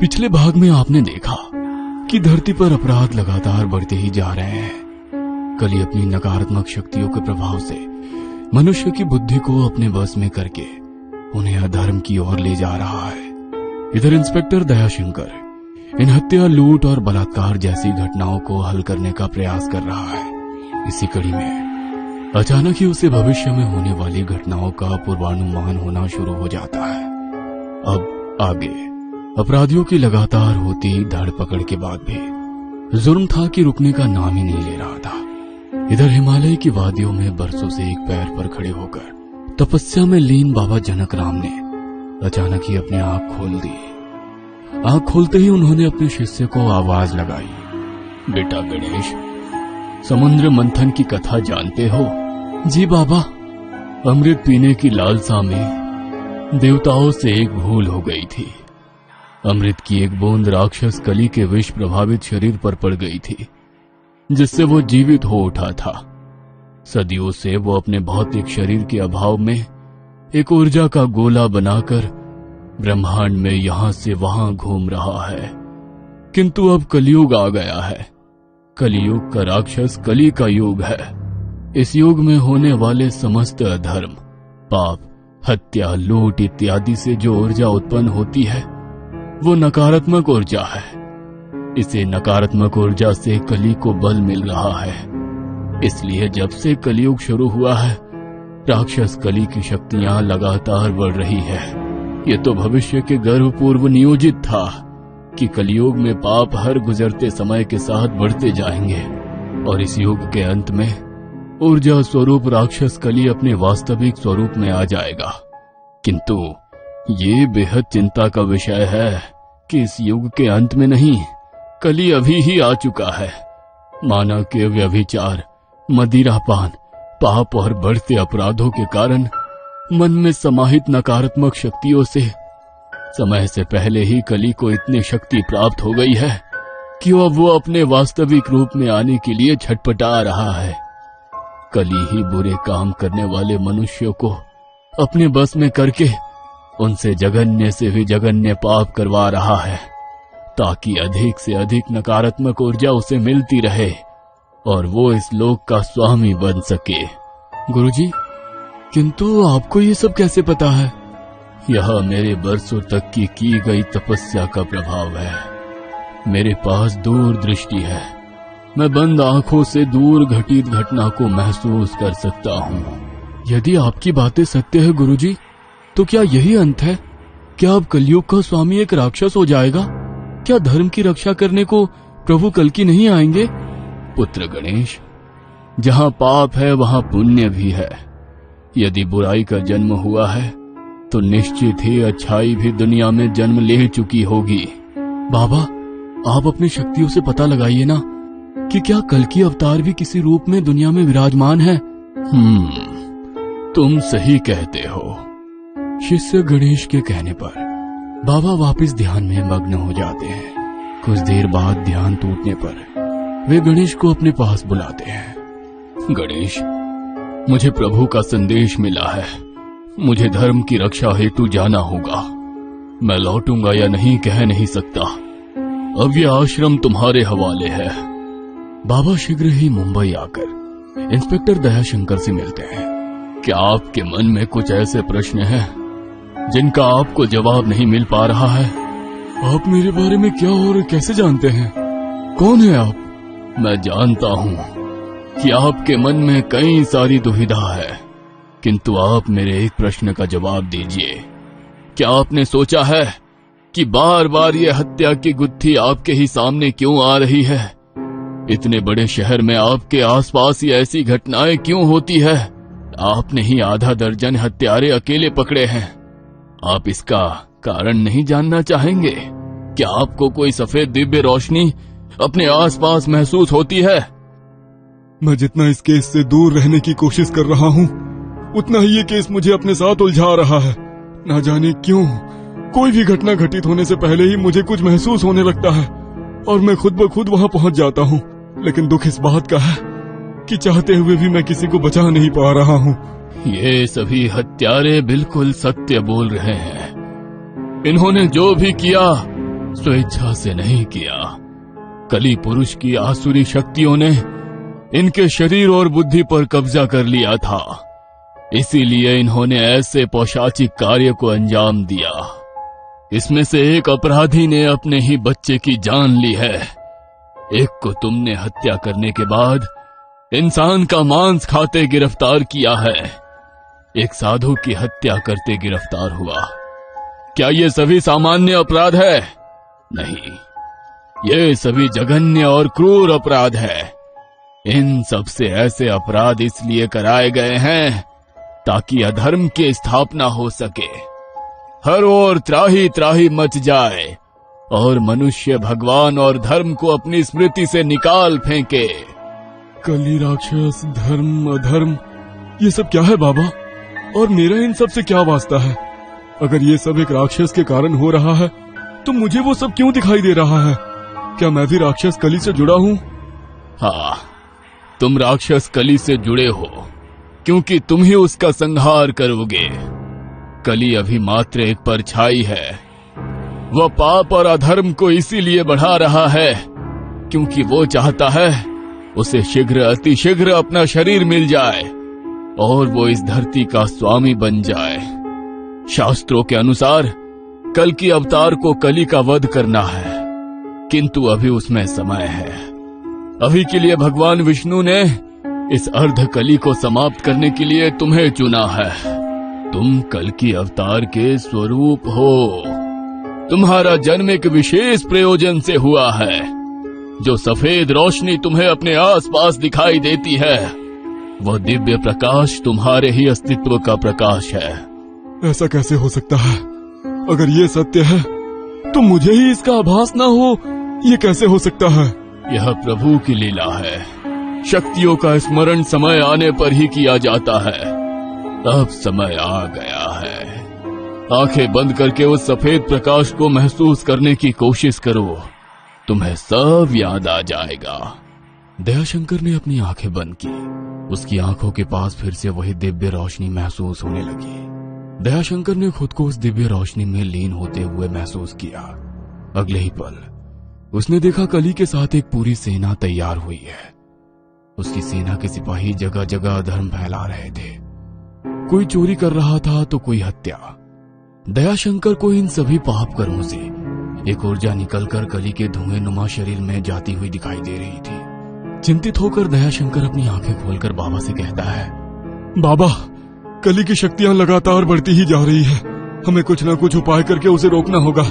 पिछले भाग में आपने देखा कि धरती पर अपराध लगातार बढ़ते ही जा रहे हैं। कली अपनी नकारात्मक शक्तियों के प्रभाव से मनुष्य की बुद्धि को अपने बस में करके उन्हें अधर्म की ओर ले जा रहा है। इधर इंस्पेक्टर दयाशंकर इन हत्या, लूट और बलात्कार जैसी घटनाओं को हल करने का प्रयास कर रहा है। इसी कड़ी में अचानक ही उसे भविष्य में होने वाली घटनाओं का पूर्वानुमान होना शुरू हो जाता है। अब आगे अपराधियों की लगातार होती धरपकड़ के बाद भी जुर्म था कि रुकने का नाम ही नहीं ले रहा था। इधर हिमालय की वादियों में बरसों से एक पैर पर खड़े होकर तपस्या में लीन बाबा जनक राम ने अचानक ही अपनी आंख खोल दी। आंख खोलते ही उन्होंने अपने शिष्य को आवाज लगाई, बेटा गणेश, समुद्र मंथन की कथा जानते हो? जी बाबा। अमृत पीने की लालसा में देवताओं से एक भूल हो गई थी। अमृत की एक बूंद राक्षस कली के विष प्रभावित शरीर पर पड़ गई थी, जिससे वो जीवित हो उठा था। सदियों से वो अपने भौतिक शरीर के अभाव में एक ऊर्जा का गोला बनाकर ब्रह्मांड में यहां से वहां घूम रहा है। किंतु अब कलयुग आ गया है। कलयुग का राक्षस कली का युग है। इस युग में होने वाले समस्त अधर्म, पाप, हत्या, लूट इत्यादि से जो ऊर्जा उत्पन्न होती है वो नकारात्मक ऊर्जा है। इसे नकारात्मक ऊर्जा से कली को बल मिल रहा है। इसलिए जब से कलयुग शुरू हुआ है, राक्षस कली की शक्तियां लगातार बढ़ रही है। ये तो भविष्य के गर्भ पूर्व नियोजित था कि कलयुग में पाप हर गुजरते समय के साथ बढ़ते जाएंगे और इस युग के अंत में ऊर्जा स्वरूप राक्षस कली अपने वास्तविक स्वरूप में आ जाएगा। किंतु ये बेहद चिंता का विषय है कि इस युग के अंत में नहीं, कली अभी ही आ चुका है। मानव के व्यभिचार, मदिरापान, पाप और बढ़ते अपराधों के कारण मन में समाहित नकारात्मक शक्तियों से समय से पहले ही कली को इतनी शक्ति प्राप्त हो गई है कि अब वो अपने वास्तविक रूप में आने के लिए छटपटा रहा है। कली ही बुरे काम करने वाले मनुष्यों को अपने बस में करके उनसे जघन्य से भी जघन्य पाप करवा रहा है, ताकि अधिक से अधिक नकारात्मक ऊर्जा उसे मिलती रहे और वो इस लोक का स्वामी बन सके। गुरुजी, किंतु आपको ये सब कैसे पता है? यह मेरे बरसों तक की गई तपस्या का प्रभाव है। मेरे पास दूर दृष्टि है। मैं बंद आंखों से दूर घटित घटना को महसूस कर सकता हूँ। यदि आपकी बातें सत्य है गुरुजी, तो क्या यही अंत है? क्या अब कलयुग का स्वामी एक राक्षस हो जाएगा? क्या धर्म की रक्षा करने को प्रभु कल्कि नहीं आएंगे? पुत्र गणेश, जहां पाप है वहां पुण्य भी है। यदि बुराई का जन्म हुआ है तो निश्चित ही अच्छाई भी दुनिया में जन्म ले चुकी होगी। बाबा, आप अपनी शक्तियों से पता लगाइए ना कि क्या कल्कि अवतार भी किसी रूप में दुनिया में विराजमान है। तुम सही कहते हो। शिष्य गणेश के कहने पर बाबा वापस ध्यान में मग्न हो जाते हैं। कुछ देर बाद ध्यान टूटने पर वे गणेश को अपने पास बुलाते हैं। गणेश, मुझे प्रभु का संदेश मिला है। मुझे धर्म की रक्षा हेतु जाना होगा। मैं लौटूंगा या नहीं कह नहीं सकता। अब यह आश्रम तुम्हारे हवाले है। बाबा शीघ्र ही मुंबई आकर इंस्पेक्टर दयाशंकर से मिलते हैं। क्या आपके मन में कुछ ऐसे प्रश्न हैं जिनका आपको जवाब नहीं मिल पा रहा है? आप मेरे बारे में क्या और कैसे जानते हैं? कौन है आप? मैं जानता हूँ कि आपके मन में कई सारी दुविधा है, किंतु आप मेरे एक प्रश्न का जवाब दीजिए। क्या आपने सोचा है कि बार बार ये हत्या की गुत्थी आपके ही सामने क्यों आ रही है? इतने बड़े शहर में आपके आसपास ही ऐसी घटनाएं क्यों होती है? आपने ही आधा दर्जन हत्यारे अकेले पकड़े हैं। आप इसका कारण नहीं जानना चाहेंगे? क्या आपको कोई सफेद दिव्य रोशनी अपने आसपास महसूस होती है? मैं जितना इस केस से दूर रहने की कोशिश कर रहा हूँ, उतना ही ये केस मुझे अपने साथ उलझा रहा है। ना जाने क्यों कोई भी घटना घटित होने से पहले ही मुझे कुछ महसूस होने लगता है और मैं खुद ब खुद वहाँ पहुँच जाता हूँ। लेकिन दुख इस बात का है कि चाहते हुए भी मैं किसी को बचा नहीं पा रहा हूँ। ये सभी हत्यारे बिल्कुल सत्य बोल रहे हैं। इन्होंने जो भी किया स्वेच्छा से नहीं किया। कली पुरुष की आसुरी शक्तियों ने इनके शरीर और बुद्धि पर कब्जा कर लिया था, इसीलिए इन्होंने ऐसे पौशाचिक कार्य को अंजाम दिया। इसमें से एक अपराधी ने अपने ही बच्चे की जान ली है, एक को तुमने हत्या करने के बाद इंसान का मांस खाते गिरफ्तार किया है, एक साधु की हत्या करते गिरफ्तार हुआ। क्या ये सभी सामान्य अपराध है? नहीं, ये सभी जघन्य और क्रूर अपराध है। इन सब से ऐसे अपराध इसलिए कराए गए हैं ताकि अधर्म की स्थापना हो सके, हर ओर त्राही त्राही मच जाए और मनुष्य भगवान और धर्म को अपनी स्मृति से निकाल फेंके। कली, राक्षस, धर्म, अधर्म, ये सब क्या है बाबा? और मेरा इन सब से क्या वास्ता है? अगर ये सब एक राक्षस के कारण हो रहा है तो मुझे वो सब क्यों दिखाई दे रहा है? क्या मैं भी राक्षस कली से जुड़ा हूँ? हाँ, तुम राक्षस कली से जुड़े हो, क्योंकि तुम ही उसका संहार करोगे। कली अभी मात्र एक परछाई है। वह पाप और अधर्म को इसीलिए बढ़ा रहा है क्योंकि वो चाहता है उसे शीघ्र अतिशीघ्र अपना शरीर मिल जाए और वो इस धरती का स्वामी बन जाए। शास्त्रों के अनुसार कल की अवतार को कली का वध करना है, किंतु अभी उसमें समय है। अभी के लिए भगवान विष्णु ने इस अर्ध कली को समाप्त करने के लिए तुम्हें चुना है। तुम कल की अवतार के स्वरूप हो। तुम्हारा जन्म एक विशेष प्रयोजन से हुआ है। जो सफेद रोशनी तुम्हें अपने आसपास दिखाई देती है, वह दिव्य प्रकाश तुम्हारे ही अस्तित्व का प्रकाश है। ऐसा कैसे हो सकता है? अगर ये सत्य है तो मुझे ही इसका आभास ना हो, ये कैसे हो सकता है? यह प्रभु की लीला है। शक्तियों का स्मरण समय आने पर ही किया जाता है। अब समय आ गया है। आंखें बंद करके उस सफेद प्रकाश को महसूस करने की कोशिश करो, तुम्हें सब याद आ जाएगा। दयाशंकर ने अपनी आंखें बंद की। उसकी आंखों के पास फिर से वही दिव्य रोशनी महसूस होने लगी। दयाशंकर ने खुद को उस दिव्य रोशनी में लीन होते हुए महसूस किया। अगले ही पल उसने देखा कली के साथ एक पूरी सेना तैयार हुई है। उसकी सेना के सिपाही जगह जगह अधर्म फैला रहे थे। कोई चोरी कर रहा था तो कोई हत्या। दयाशंकर को इन सभी पाप कर्मों से एक ऊर्जा निकलकर कली के धुएं नुमा शरीर में जाती हुई दिखाई दे रही थी। चिंतित होकर दयाशंकर अपनी आंखें खोलकर बाबा से कहता है, बाबा, कली की शक्तियां लगातार बढ़ती ही जा रही है। हमें कुछ न कुछ उपाय करके उसे रोकना होगा।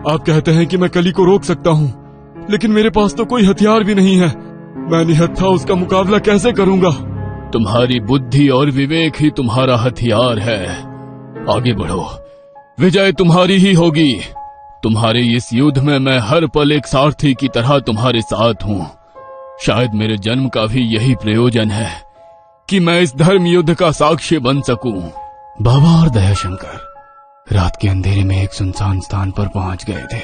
आप कहते हैं कि मैं कली को रोक सकता हूँ, लेकिन मेरे पास तो कोई हथियार भी नहीं है। मैं निहत्था उसका मुकाबला कैसे करूंगा? तुम्हारी बुद्धि और विवेक ही तुम्हारा हथियार है। आगे बढ़ो, विजय तुम्हारी ही होगी। तुम्हारे इस युद्ध में मैं हर पल एक सारथी की तरह तुम्हारे साथ हूँ। शायद मेरे जन्म का भी यही प्रयोजन है कि मैं इस धर्म युद्ध का साक्षी बन सकूं। बाबा और दयाशंकर रात के अंधेरे में एक सुनसान स्थान पर पहुंच गए थे।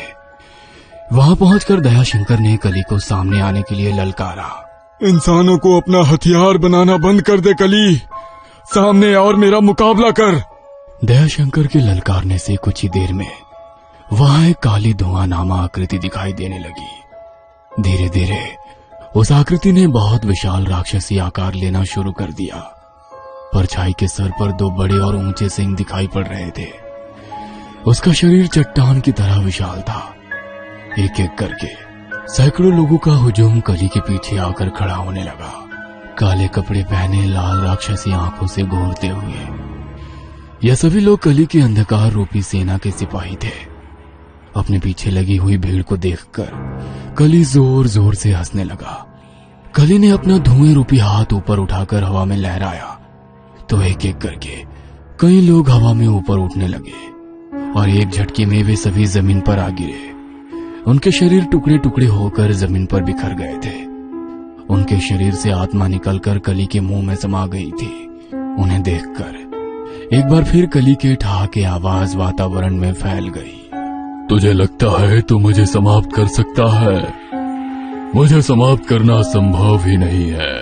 वहां पहुंचकर दयाशंकर ने कली को सामने आने के लिए ललकारा। इंसानों को अपना हथियार बनाना बंद कर दे कली, सामने और मेरा मुकाबला कर। दयाशंकर के ललकारने से कुछ ही देर में वहां एक काली धुआंनामा आकृति दिखाई देने लगी। धीरे धीरे उस आकृति ने बहुत विशाल राक्षसी आकार लेना शुरू कर दिया। परछाई के सर पर दो बड़े और ऊंचे सिंग दिखाई पड़ रहे थे। उसका शरीर चट्टान की तरह विशाल था। एक एक करके सैकड़ों लोगों का हुजूम कली के पीछे आकर खड़ा होने लगा। काले कपड़े पहने, लाल राक्षसी आंखों से घूरते हुए यह सभी लोग कली की अंधकार रूपी सेना के सिपाही थे। अपने पीछे लगी हुई भीड़ को देखकर कली जोर जोर से हंसने लगा। कली ने अपना धुएं रूपी हाथ ऊपर उठाकर हवा में लहराया तो एक एक करके कई लोग हवा में ऊपर उठने लगे और एक झटके में वे सभी जमीन पर आ गिरे। उनके शरीर टुकड़े टुकड़े होकर जमीन पर बिखर गए थे। उनके शरीर से आत्मा निकलकर कली के मुंह में समा गई थी। उन्हें देखकर एक बार फिर कली के ठहाके आवाज वातावरण में फैल गई। तुझे लगता है तो मुझे समाप्त कर सकता है? मुझे समाप्त करना संभव ही नहीं है।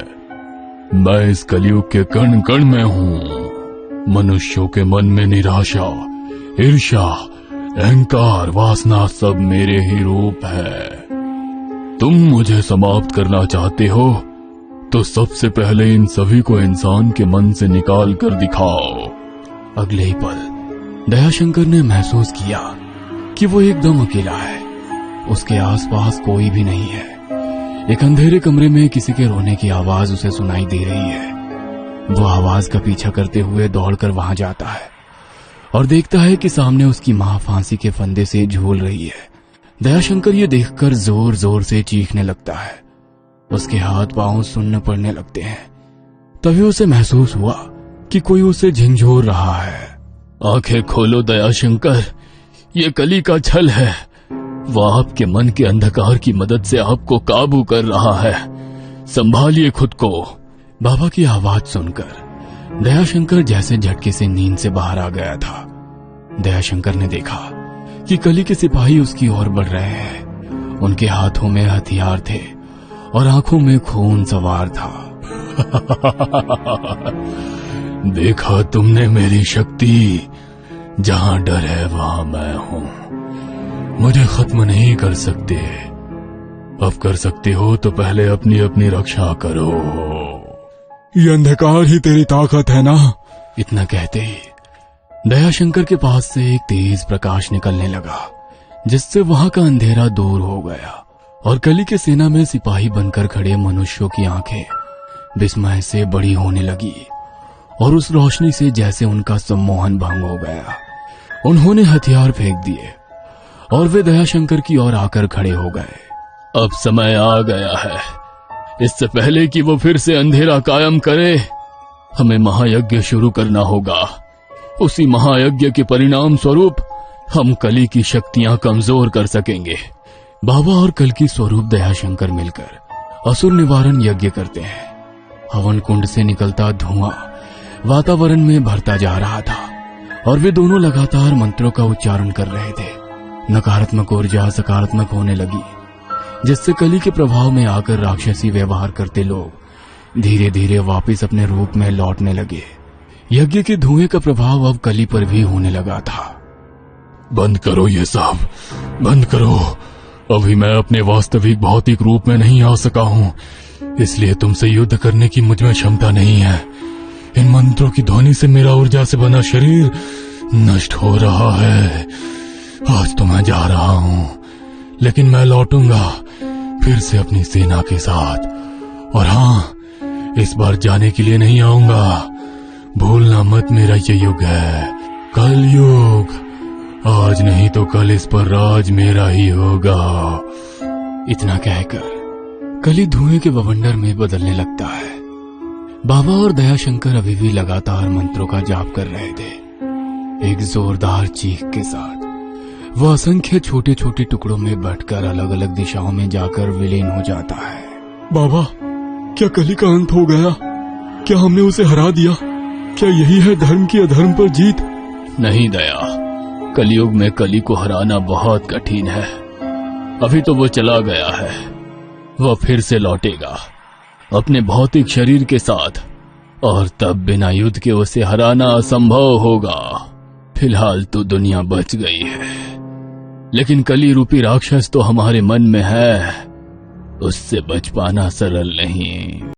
मैं इस कलयुग के कण कण में हूँ। मनुष्यों के मन में निराशा, ईर्ष्या, अहंकार, वासना सब मेरे ही रूप है। तुम मुझे समाप्त करना चाहते हो तो सबसे पहले इन सभी को इंसान के मन से निकाल कर दिखाओ। अगले ही पल दयाशंकर ने महसूस किया कि वो एकदम अकेला है। उसके आसपास कोई भी नहीं है। एक अंधेरे कमरे में किसी के रोने की आवाज उसे सुनाई दे रही है। वो आवाज का पीछा करते हुए दौड़कर वहां जाता है और देखता है कि सामने उसकी मां फांसी के फंदे से झूल रही है। दयाशंकर ये देखकर जोर जोर से चीखने लगता है। उसके हाथ पांव सुन्न पड़ने लगते हैं। तभी उसे महसूस हुआ कि कोई उसे झंझोर रहा है। आंखें खोलो दयाशंकर, ये कली का छल है। वह आपके मन के अंधकार की मदद से आपको काबू कर रहा है। संभालिए खुद को। बाबा की आवाज सुनकर दयाशंकर जैसे झटके से नींद से बाहर आ गया था। दयाशंकर ने देखा कि कली के सिपाही उसकी ओर बढ़ रहे हैं। उनके हाथों में हथियार थे और आंखों में खून सवार था। देखा तुमने मेरी शक्ति, जहां डर है वहां मैं हूं। मुझे खत्म नहीं कर सकते। अब कर सकते हो तो पहले अपनी अपनी रक्षा करो। ये अंधकार ही तेरी ताकत है ना? इतना कहते ही दयाशंकर के पास से एक तेज प्रकाश निकलने लगा, जिससे वहां का अंधेरा दूर हो गया और कली के सेना में सिपाही बनकर खड़े मनुष्यों की आंखें विस्मय से बड़ी होने लगी और उस रोशनी से जैसे उनका सम्मोहन भंग हो गया। उन्होंने हथियार फेंक दिए और वे दयाशंकर की ओर आकर खड़े हो गए। अब समय आ गया है। इससे पहले कि वो फिर से अंधेरा कायम करे, हमें महायज्ञ शुरू करना होगा। उसी महायज्ञ के परिणाम स्वरूप हम कली की शक्तियां कमजोर कर सकेंगे। बाबा और कल की स्वरूप दयाशंकर मिलकर असुर निवारण यज्ञ करते हैं। हवन कुंड से निकलता धुआं वातावरण में भरता जा रहा था और वे दोनों लगातार मंत्रों का उच्चारण कर रहे थे। नकारात्मक ऊर्जा सकारात्मक होने लगी, जिससे कली के प्रभाव में आकर राक्षसी व्यवहार करते लोग धीरे धीरे वापस अपने रूप में लौटने लगे। यज्ञ के धुएं का प्रभाव अब कली पर भी होने लगा था। बंद करो ये सब, बंद करो। अभी मैं अपने वास्तविक भौतिक रूप में नहीं आ सका हूं, इसलिए तुमसे युद्ध करने की मुझ में क्षमता नहीं है। इन मंत्रों की ध्वनि से मेरा ऊर्जा से बना शरीर नष्ट हो रहा है। आज तो मैं जा रहा हूं, लेकिन मैं लौटूंगा फिर से अपनी सेना के साथ। और हाँ, इस बार जाने के लिए नहीं आऊंगा। भूलना मत, मेरा ये युग है, कल युग। आज नहीं तो कल इस पर राज मेरा ही होगा। इतना कहकर कली धुएं के बवंडर में बदलने लगता है। बाबा और दयाशंकर अभी भी लगातार मंत्रों का जाप कर रहे थे। एक जोरदार चीख के साथ वह असंख्य छोटे छोटे टुकड़ों में बंटकर अलग अलग दिशाओं में जाकर विलीन हो जाता है। बाबा, क्या कली का अंत हो गया? क्या हमने उसे हरा दिया? क्या यही है धर्म की अधर्म पर जीत? नहीं दया, कलयुग में कली को हराना बहुत कठिन है। अभी तो वो चला गया है, वह फिर से लौटेगा अपने भौतिक शरीर के साथ, और तब बिना युद्ध के उसे हराना असंभव होगा। फिलहाल तो दुनिया बच गई है, लेकिन कली रूपी राक्षस तो हमारे मन में है। उससे बच पाना सरल नहीं।